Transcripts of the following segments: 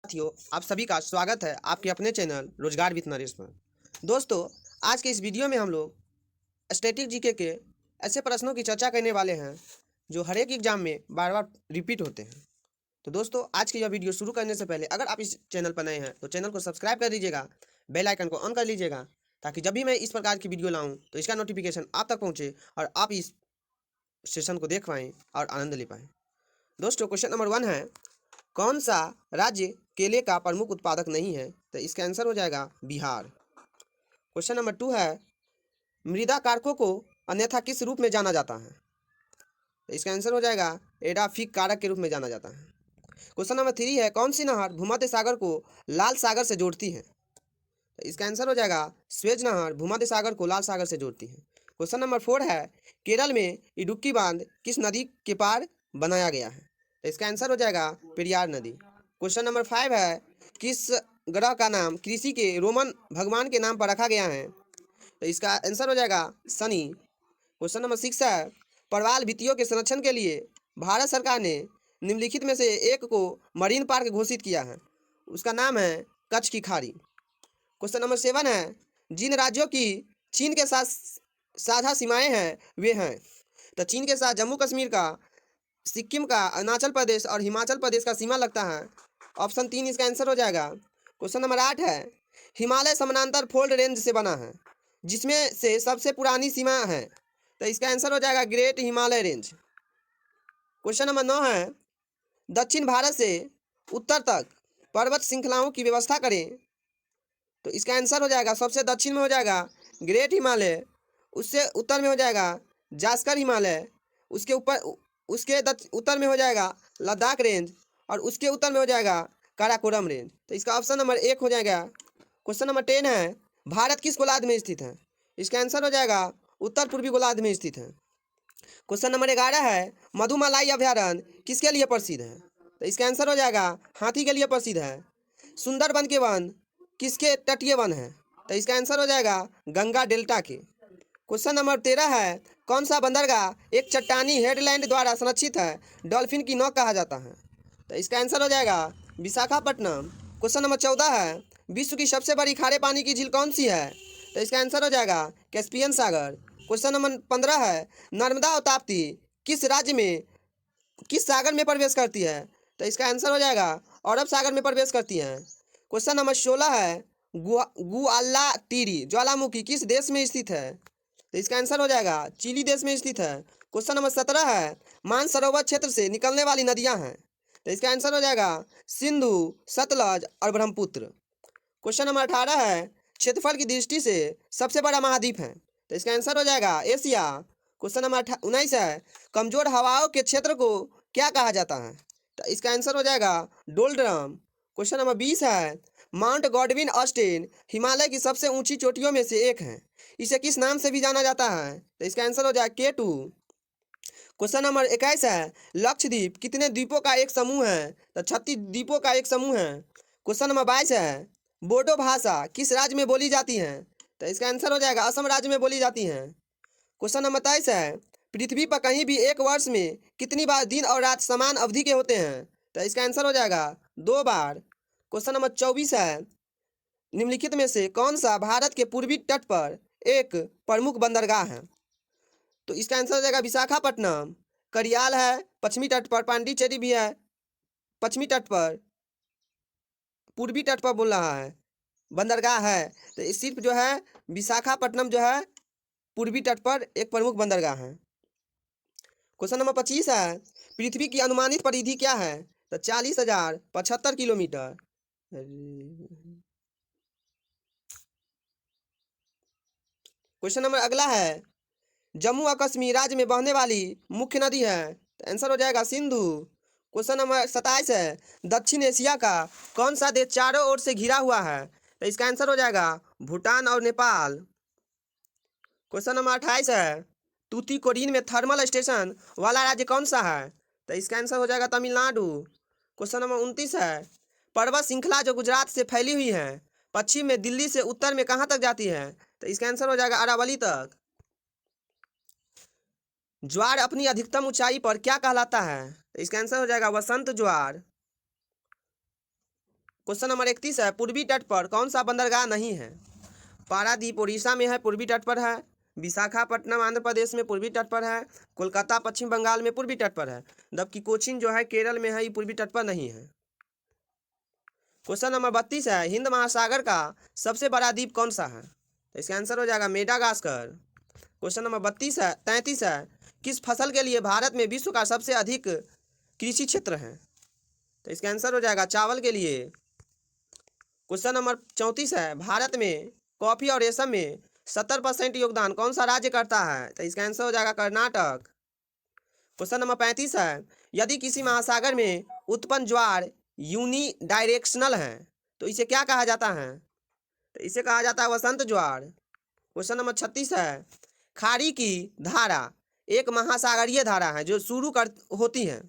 साथियों, आप सभी का स्वागत है आपके अपने चैनल रोजगार विथ नरेश में। दोस्तों, आज के इस वीडियो में हम लोग स्टैटिक जीके के ऐसे प्रश्नों की चर्चा करने वाले हैं जो हर एक एग्जाम में बार बार रिपीट होते हैं। तो दोस्तों, आज की यह वीडियो शुरू करने से पहले अगर आप इस चैनल पर नए हैं तो चैनल को सब्सक्राइब कर दीजिएगा, बेल आइकन को ऑन कर लीजिएगा ताकि जब भी मैं इस प्रकार की वीडियो लाऊं तो इसका नोटिफिकेशन आप तक पहुंचे और आप इस सेशन को देख पाएँ और आनंद ले पाएँ। दोस्तों, क्वेश्चन नंबर 1 है, कौन सा राज्य केले का प्रमुख उत्पादक नहीं है? तो इसका आंसर हो जाएगा बिहार। क्वेश्चन नंबर 2 है, मृदा कारकों को अन्यथा किस रूप में जाना जाता है? तो इसका आंसर हो जाएगा एडाफिक कारक के रूप में जाना जाता है। क्वेश्चन नंबर 3 है, कौन सी नहर भूमध्य सागर को लाल सागर से जोड़ती है? तो इसका आंसर हो जाएगा स्वेज नहर भूमध्य सागर को लाल सागर से जोड़ती है। क्वेश्चन नंबर 4 है, केरल में इडुक्की बांध किस नदी के पार बनाया गया है? तो इसका आंसर हो जाएगा पेरियार नदी। क्वेश्चन नंबर 5 है, किस ग्रह का नाम कृषि के रोमन भगवान के नाम पर रखा गया है? तो इसका आंसर हो जाएगा शनि। क्वेश्चन नंबर 6 है, प्रवाल भित्तियों के संरक्षण के लिए भारत सरकार ने निम्नलिखित में से एक को मरीन पार्क घोषित किया है, उसका नाम है कच्छ की खाड़ी। क्वेश्चन नंबर 7 है, जिन राज्यों की चीन के साथ साझा सीमाएं हैं वे हैं? तो चीन के साथ जम्मू कश्मीर का, सिक्किम का, अरुणाचल प्रदेश और हिमाचल प्रदेश का सीमा लगता है। ऑप्शन 3 इसका आंसर हो जाएगा। क्वेश्चन नंबर 8 है, हिमालय समानांतर फोल्ड रेंज से बना है जिसमें से सबसे पुरानी सीमा है? तो इसका आंसर हो जाएगा great Himalaya range. Question number 9 है, दक्षिण भारत से उत्तर तक पर्वत श्रृंखलाओं की व्यवस्था करें? तो इसका आंसर हो जाएगा सबसे दक्षिण में हो जाएगा ग्रेट हिमालय, उससे उत्तर में हो जाएगा जास्कर हिमालय, उसके ऊपर उत्तर में हो जाएगा लद्दाख रेंज और उसके उत्तर में हो जाएगा काराकोरम रेंज। तो इसका ऑप्शन नंबर 1 हो जाएगा। क्वेश्चन नंबर 10 है, भारत किस गोलार्ध में स्थित है? इसका आंसर हो जाएगा उत्तर पूर्वी गोलार्ध में स्थित है। क्वेश्चन नंबर 11 है, मधुमलाई अभ्यारण्य किसके लिए प्रसिद्ध है? तो इसका आंसर हो जाएगा हाथी के लिए प्रसिद्ध है। सुंदरबन के वन किसके तटीय वन है? तो इसका आंसर हो जाएगा गंगा डेल्टा के। क्वेश्चन नंबर 13 है, कौन सा बंदरगाह एक चट्टानी हेडलैंड द्वारा संरक्षित है, डॉल्फिन की नौक कहा जाता है? तो इसका आंसर हो जाएगा विशाखापट्टनम। क्वेश्चन नंबर 14 है, विश्व की सबसे बड़ी खारे पानी की झील कौन सी है? तो इसका आंसर हो जाएगा कैस्पियन सागर। क्वेश्चन नंबर 15 है, नर्मदा और ताप्ती किस राज्य में, किस सागर में प्रवेश करती है? तो इसका आंसर हो जाएगा अरब सागर में प्रवेश करती है। क्वेश्चन नंबर 16 है, गुआल्लाटीरी ज्वालामुखी किस देश में स्थित है? तो इसका आंसर हो जाएगा चिली देश में स्थित है। क्वेश्चन नंबर 17 है, मानसरोवर क्षेत्र से निकलने वाली नदियां हैं? तो इसका आंसर हो जाएगा सिंधु, सतलज और ब्रह्मपुत्र। क्वेश्चन नंबर 18 है, क्षेत्रफल की दृष्टि से सबसे बड़ा महाद्वीप है? तो इसका आंसर हो जाएगा एशिया। क्वेश्चन नंबर 19 है, कमजोर हवाओं के क्षेत्र को क्या कहा जाता है? तो इसका आंसर हो जाएगा डोल्ड्रम। क्वेश्चन नंबर 20 है, माउंट गॉडविन ऑस्टिन हिमालय की सबसे ऊंची चोटियों में से एक है, इसे किस नाम से भी जाना जाता है? तो इसका आंसर हो जाएगा K2। क्वेश्चन नंबर 21 है, लक्षद्वीप कितने द्वीपों का एक समूह है? तो 36 द्वीपों का एक समूह है। क्वेश्चन नंबर 22 है, बोडो भाषा किस राज्य में बोली जाती है? तो इसका आंसर हो जाएगा असम राज्य में बोली जाती है। क्वेश्चन नंबर 23 है, पृथ्वी पर कहीं भी एक वर्ष में कितनी बार दिन और रात समान अवधि के होते हैं? तो इसका आंसर हो जाएगा 2 बार। क्वेश्चन नंबर 24 है, निम्नलिखित में से कौन सा भारत के पूर्वी तट पर एक प्रमुख बंदरगाह है? तो इसका आंसर हो जाएगा विशाखापट्टनम। करियाल है पश्चिमी तट पर, पांडिचेरी भी है पश्चिमी तट पर, पूर्वी तट पर बोल रहा है बंदरगाह है। तो इस सिर्फ जो है विशाखापट्टनम जो है पूर्वी तट पर एक प्रमुख बंदरगाह है। क्वेश्चन नंबर 25 है, पृथ्वी की अनुमानित परिधि क्या है? तो 40,075 किलोमीटर। क्वेश्चन नंबर अगला है, जम्मू और कश्मीर राज्य में बहने वाली मुख्य नदी है? तो आंसर हो जाएगा सिंधु। क्वेश्चन नंबर 27 है, दक्षिण एशिया का कौन सा देश चारों ओर से घिरा हुआ है? तो इसका आंसर हो जाएगा भूटान और नेपाल। क्वेश्चन नंबर 28 है, तूतीकोरिन में थर्मल स्टेशन वाला राज्य कौन सा है? तो इसका आंसर हो जाएगा तमिलनाडु। क्वेश्चन नंबर 29 है, पर्वत श्रृंखला जो गुजरात से फैली हुई है पश्चिम में दिल्ली से उत्तर में कहाँ तक जाती है? तो इसका आंसर हो जाएगा अरावली तक। ज्वार अपनी अधिकतम ऊंचाई पर क्या कहलाता है? तो इसका आंसर हो जाएगा वसंत ज्वार। क्वेश्चन नंबर 31 है, पूर्वी तट पर कौन सा बंदरगाह नहीं है? पारादीप उड़ीसा में है, पूर्वी तट पर है। विशाखापट्टनम आंध्र प्रदेश में पूर्वी तट पर है। कोलकाता पश्चिम बंगाल में पूर्वी तट पर है, जबकि कोचीन जो है केरल में है, ये पूर्वी तट पर नहीं है। क्वेश्चन नंबर 32 है, हिंद महासागर का सबसे बड़ा द्वीप कौन सा है? तो इसका आंसर हो जाएगा मेडागास्कर। क्वेश्चन नंबर 33 है, किस फसल के लिए भारत में विश्व का सबसे अधिक कृषि क्षेत्र है? तो इसका आंसर हो जाएगा चावल के लिए। क्वेश्चन नंबर 34 है, भारत में कॉफी और रेशम में 70% योगदान कौन सा राज्य करता है? तो इसका आंसर हो जाएगा कर्नाटक। क्वेश्चन नंबर 35 है, यदि किसी महासागर में उत्पन्न ज्वार यूनी डायरेक्शनल है तो इसे क्या कहा जाता है? तो इसे कहा जाता है वसंत ज्वार। क्वेश्चन नंबर 36 है, खाड़ी की धारा एक महासागरीय धारा है जो होती है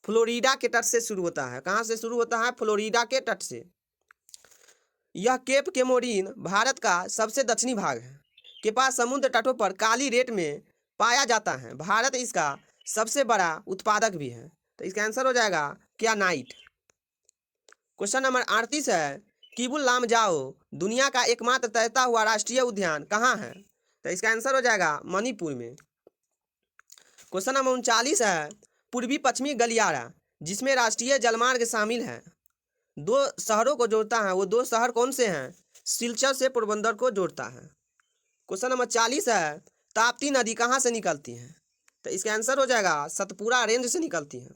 फ्लोरिडा के तट से शुरू होता है। कहाँ से शुरू होता है? फ्लोरिडा के तट से। यह केप केमोरिन भारत का सबसे दक्षिणी भाग है के पास समुद्र तटों पर काली रेत में पाया जाता है। भारत इसका सबसे बड़ा उत्पादक भी है। तो इसका आंसर हो जाएगा क्या? नाइट। क्वेश्चन नंबर 38 है, किबुल लामजाओ दुनिया का एकमात्र तैरता हुआ राष्ट्रीय उद्यान कहाँ है? तो इसका आंसर हो जाएगा मणिपुर में। क्वेश्चन नंबर 39 है, पूर्वी पश्चिमी गलियारा जिसमें राष्ट्रीय जलमार्ग शामिल है दो शहरों को जोड़ता है, वो दो शहर कौन से हैं? सिलचर से पोरबंदर को जोड़ता है। क्वेश्चन नंबर 40 है, ताप्ती नदी कहाँ से निकलती है? तो इसका आंसर हो जाएगा सतपुरा रेंज से निकलती है।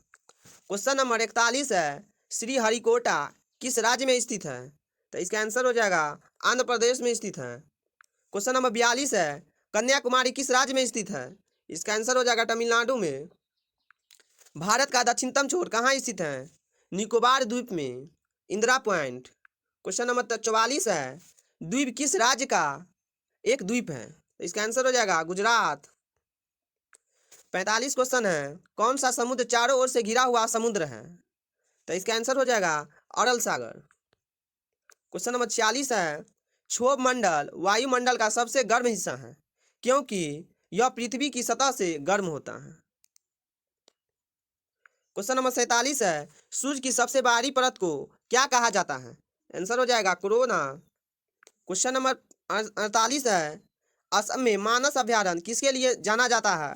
क्वेश्चन नंबर 41 है, श्रीहरिकोटा किस राज्य में स्थित है? तो इसका आंसर हो जाएगा आंध्र प्रदेश में स्थित है। क्वेश्चन नंबर 42 है, कन्याकुमारी किस राज्य में स्थित है? इसका आंसर हो जाएगा तमिलनाडु में। भारत का दक्षिणतम छोर कहाँ स्थित है? निकोबार द्वीप में, इंदिरा पॉइंट। क्वेश्चन नंबर 44 है, द्वीप किस राज्य का एक द्वीप है? तो इसका आंसर हो जाएगा गुजरात। 45 क्वेश्चन है, कौन सा समुद्र चारों ओर से घिरा हुआ समुद्र है? तो इसका आंसर हो जाएगा अरल सागर। क्वेश्चन नंबर 46 है, क्षोभ मंडल वायुमंडल का सबसे गर्म हिस्सा है क्योंकि यह पृथ्वी की सतह से गर्म होता है। क्वेश्चन नंबर 47 है, सूर्य की सबसे बाहरी परत को क्या कहा जाता है? आंसर हो जाएगा कोरोना। क्वेश्चन नंबर 48 है, असम में मानस अभ्यारण्य किसके लिए जाना जाता है?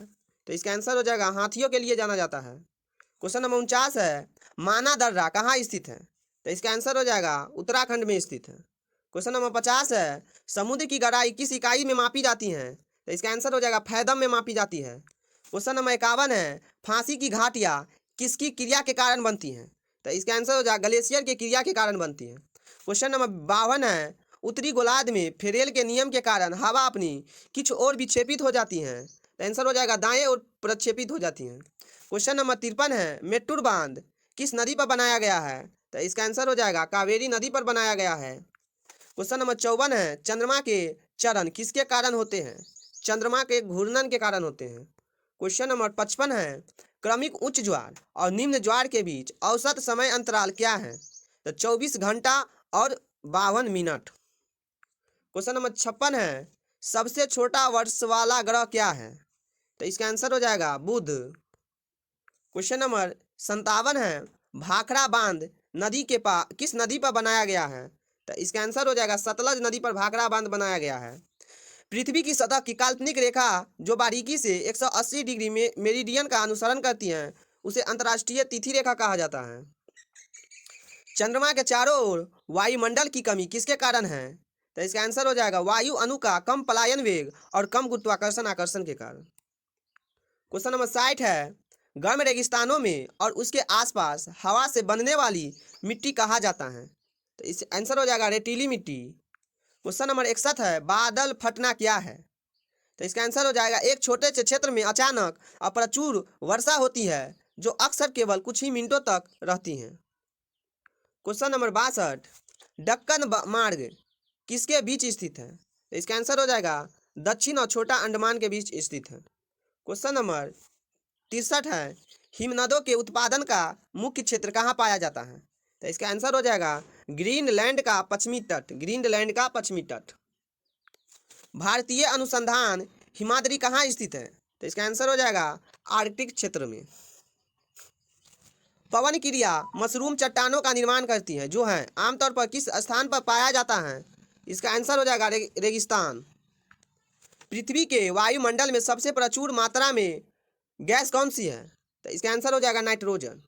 तो इसका आंसर हो जाएगा हाथियों के लिए जाना जाता है। क्वेश्चन नंबर 49 है, माना दर्रा कहाँ स्थित है? तो इसका आंसर हो जाएगा उत्तराखंड में स्थित है। क्वेश्चन नंबर 50 है, समुद्र की गहराई किस इकाई में मापी जाती है? तो इसका आंसर हो जाएगा फैदम में मापी जाती है। क्वेश्चन नंबर 51 है, फांसी की घाटियाँ किसकी क्रिया के कारण बनती हैं? तो इसका आंसर हो जाएगा ग्लेशियर की क्रिया के कारण बनती है। क्वेश्चन नंबर 52 है, उत्तरी गोलार्ध में फेरेल के नियम के कारण हवा अपनी कुछ और विक्षेपित हो जाती हैं। तो आंसर हो जाएगा दाएं और प्रक्षेपित हो जाती हैं। क्वेश्चन नंबर 53 है, मेट्टूर बांध किस नदी पर बनाया गया है? तो इसका आंसर हो जाएगा कावेरी नदी पर बनाया गया है। क्वेश्चन नंबर 54 है, चंद्रमा के चरण किसके कारण होते हैं? चंद्रमा के घूर्णन के कारण होते हैं। क्वेश्चन नंबर 55 है, क्रमिक उच्च ज्वार और निम्न ज्वार के बीच औसत समय अंतराल क्या है? तो 24 घंटा और 52 मिनट। क्वेश्चन नंबर 56 है, सबसे छोटा वर्ष वाला ग्रह क्या है? तो इसका आंसर हो जाएगा बुध। क्वेश्चन नंबर 57 है, भाखड़ा बांध नदी के पास किस नदी पर बनाया गया है? तो इसका आंसर हो जाएगा सतलज नदी पर भाखड़ा बांध बनाया गया है। पृथ्वी की सतह की काल्पनिक रेखा जो बारीकी से 180 डिग्री में मेरिडियन का अनुसरण करती है उसे अंतर्राष्ट्रीय तिथि रेखा कहा जाता है। चंद्रमा के चारों ओर वायुमंडल की कमी किसके कारण है? तो इसका आंसर हो जाएगा वायु अणु का कम पलायन वेग और कम गुरुत्वाकर्षण आकर्षण के कारण। क्वेश्चन नंबर 60 है, गर्म रेगिस्तानों में और उसके आसपास हवा से बनने वाली मिट्टी कहा जाता है? तो इस आंसर हो जाएगा रेतीली मिट्टी। क्वेश्चन नंबर 61 है, बादल फटना क्या है? तो इसका आंसर हो जाएगा एक छोटे से क्षेत्र में अचानक और प्रचुर वर्षा होती है जो अक्सर केवल कुछ ही मिनटों तक रहती हैं। क्वेश्चन नंबर 62, दक्कन मार्ग किसके बीच स्थित है? तो इसका आंसर हो जाएगा दक्षिण और छोटा अंडमान के बीच स्थित है। क्वेश्चन नंबर 63 है, हिमनदों के उत्पादन का मुख्य क्षेत्र कहाँ पाया जाता है? तो इसका आंसर हो जाएगा ग्रीनलैंड का पश्चिमी तट, ग्रीनलैंड का पश्चिमी तट। भारतीय अनुसंधान हिमाद्री कहाँ स्थित है? तो इसका आंसर हो जाएगा आर्कटिक क्षेत्र में। पवन क्रिया मशरूम चट्टानों का निर्माण करती है जो है आमतौर पर किस स्थान पर पाया जाता है? इसका आंसर हो जाएगा रेगिस्तान। पृथ्वी के वायुमंडल में सबसे प्रचुर मात्रा में गैस कौन सी है? तो इसका आंसर हो जाएगा नाइट्रोजन।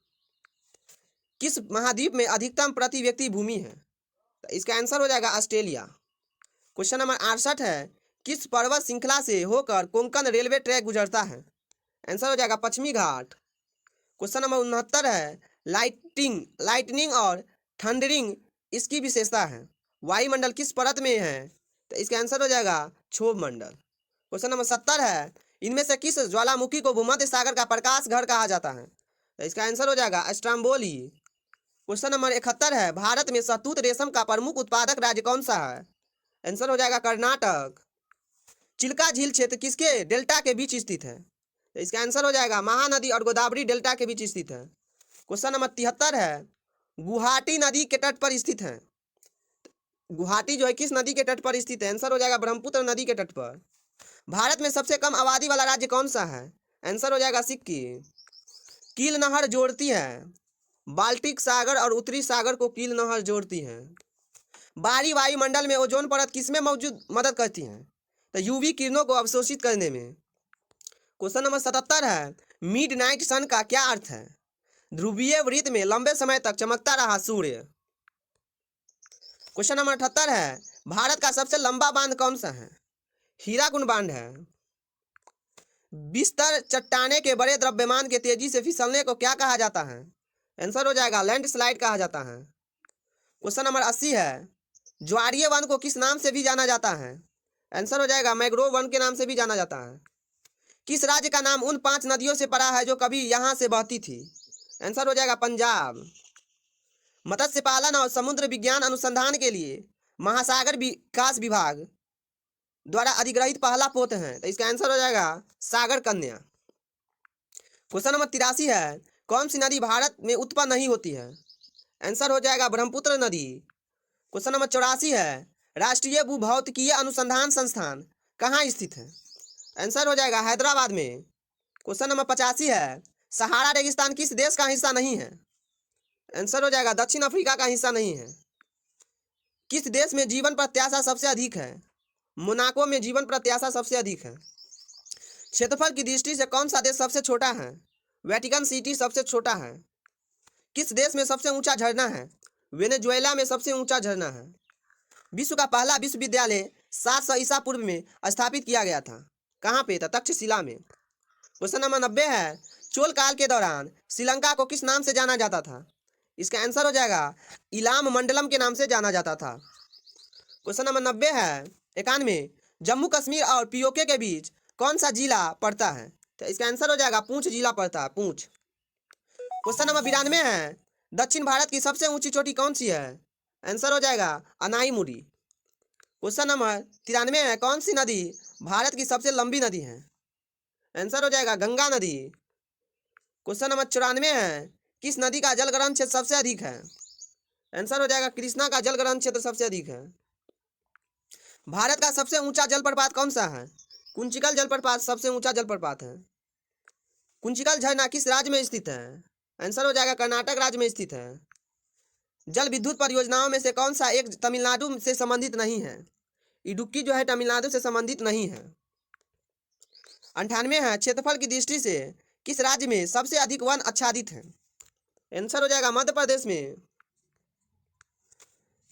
किस महाद्वीप में अधिकतम प्रति व्यक्ति भूमि है? तो इसका आंसर हो जाएगा ऑस्ट्रेलिया। क्वेश्चन नंबर 68 है, किस पर्वत श्रृंखला से होकर कोंकण रेलवे ट्रैक गुजरता है? आंसर हो जाएगा पश्चिमी घाट। क्वेश्चन नंबर 69 है, लाइटनिंग और थंडरिंग इसकी विशेषता है। वायुमंडल किस परत में है? तो इसका आंसर हो जाएगा क्षोभ मंडल। क्वेश्चन नंबर 70 है, इनमें से किस ज्वालामुखी को भूमध्य सागर का प्रकाश घर कहा जाता है? तो इसका आंसर हो जाएगा स्ट्रोम्बोली। क्वेश्चन नंबर 71 है, भारत में शहतूत रेशम का प्रमुख उत्पादक राज्य कौन सा है? आंसर हो जाएगा कर्नाटक। चिल्का झील क्षेत्र किसके डेल्टा के बीच स्थित है? तो इसका आंसर हो जाएगा महानदी और गोदावरी डेल्टा के बीच स्थित है। क्वेश्चन नंबर 73 है, गुवाहाटी नदी के तट पर स्थित है। गुवाहाटी जो है किस नदी के तट पर स्थित है? आंसर हो जाएगा ब्रह्मपुत्र नदी के तट पर। भारत में सबसे कम आबादी वाला राज्य कौन सा है? आंसर हो जाएगा सिक्किम। कील नहर जोड़ती है बाल्टिक सागर और उत्तरी सागर को कील नहर जोड़ती है। बाहरी वायुमंडल में ओजोन परत किसमें मौजूद मदद करती है? तो यूवी किरणों को अवशोषित करने में। क्वेश्चन नंबर 77 है, मिडनाइट सन का क्या अर्थ है? ध्रुवीय वृत्त में लंबे समय तक चमकता रहा सूर्य। क्वेश्चन नंबर 78 है, भारत का सबसे लंबा बांध कौन सा है? हीराकुंड बांध है। बिस्तर चट्टाने के बड़े द्रव्यमान के तेजी से फिसलने को क्या कहा जाता है? आंसर हो जाएगा लैंडस्लाइड कहा जाता है। क्वेश्चन नंबर 80 है, ज्वारीय वन को किस नाम से भी जाना जाता है? आंसर हो जाएगा मैंग्रोव वन के नाम से भी जाना जाता है। किस राज्य का नाम उन 5 नदियों से पड़ा है जो कभी यहाँ से बहती थी? आंसर हो जाएगा पंजाब। मत्स्य पालन और समुद्र विज्ञान अनुसंधान के लिए महासागर विकास विभाग द्वारा अधिग्रहित पहला पोत है। तो इसका आंसर हो जाएगा सागर कन्या। क्वेश्चन नंबर 83 है, कौन सी नदी भारत में उत्पन्न नहीं होती है? आंसर हो जाएगा ब्रह्मपुत्र नदी। क्वेश्चन नंबर 84 है, राष्ट्रीय भूभौतिकीय अनुसंधान संस्थान कहाँ स्थित है? आंसर हो जाएगा हैदराबाद में। क्वेश्चन नंबर 85 है, सहारा रेगिस्तान किस देश का हिस्सा नहीं है? आंसर हो जाएगा दक्षिण अफ्रीका का हिस्सा नहीं है। किस देश में जीवन प्रत्याशा सबसे अधिक है? मोनाको में जीवन प्रत्याशा सबसे अधिक है। क्षेत्रफल की दृष्टि से कौन सा देश सबसे छोटा है? वेटिकन सिटी सबसे छोटा है। किस देश में सबसे ऊंचा झरना है? वेनेजुएला में सबसे ऊंचा झरना है। विश्व का पहला विश्वविद्यालय 700 ईसा पूर्व में स्थापित किया गया था। कहाँ पे था? तक्षशिला में। क्वेश्चन नंबर 90 है, चोल काल के दौरान श्रीलंका को किस नाम से जाना जाता था? इसका आंसर हो जाएगा इलाम मंडलम के नाम से जाना जाता था। क्वेश्चन नंबर 90 है, 91 जम्मू कश्मीर और पीओके के बीच कौन सा जिला पड़ता है? तो इसका आंसर हो जाएगा पूंछ जिला पड़ता है, पूंछ। क्वेश्चन नंबर 92 है, दक्षिण भारत की सबसे ऊंची चोटी कौन सी है? आंसर हो जाएगा अनाईमुड़ी। क्वेश्चन नंबर 93 है, कौन सी नदी भारत की सबसे लंबी नदी है? आंसर हो जाएगा गंगा नदी। क्वेश्चन नंबर 94 है, किस नदी का जलग्रहण क्षेत्र सबसे अधिक है? आंसर हो जाएगा कृष्णा का जलग्रहण क्षेत्र सबसे अधिक है। भारत का सबसे ऊंचा जलप्रपात कौन सा है? कुंचिकल जलप्रपात सबसे ऊंचा जलप्रपात है। कुंचिकल झरना किस राज्य में स्थित है? आंसर हो जाएगा कर्नाटक राज्य में स्थित है। जल विद्युत परियोजनाओं में से कौन सा एक तमिलनाडु से संबंधित नहीं है? इडुक्की जो है तमिलनाडु से संबंधित नहीं है। 98 है, क्षेत्रफल की दृष्टि से किस राज्य में सबसे अधिक वन आच्छादित है? आंसर हो जाएगा मध्य प्रदेश में।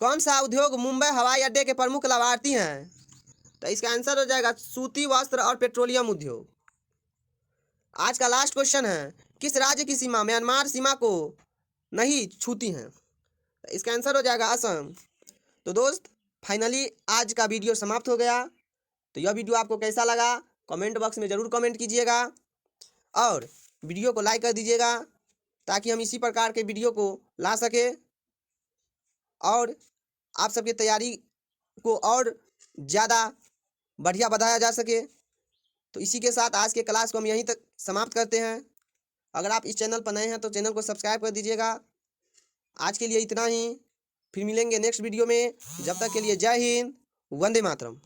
कौन सा उद्योग मुंबई हवाई अड्डे के प्रमुख लाभार्थी हैं? तो इसका आंसर हो जाएगा सूती वस्त्र और पेट्रोलियम उद्योग। आज का लास्ट क्वेश्चन है, किस राज्य की सीमा म्यांमार सीमा को नहीं छूती हैं? तो इसका आंसर हो जाएगा असम। तो दोस्त फाइनली आज का वीडियो समाप्त हो गया। तो यह वीडियो आपको कैसा लगा कमेंट बॉक्स में ज़रूर कमेंट कीजिएगा और वीडियो को लाइक कर दीजिएगा ताकि हम इसी प्रकार के वीडियो को ला सके और आप सबकी तैयारी को और ज़्यादा बढ़िया बढ़ाया जा सके। तो इसी के साथ आज के क्लास को हम यहीं तक समाप्त करते हैं। अगर आप इस चैनल पर नए हैं तो चैनल को सब्सक्राइब कर दीजिएगा। आज के लिए इतना ही, फिर मिलेंगे नेक्स्ट वीडियो में। जब तक के लिए जय हिंद, वंदे मातरम।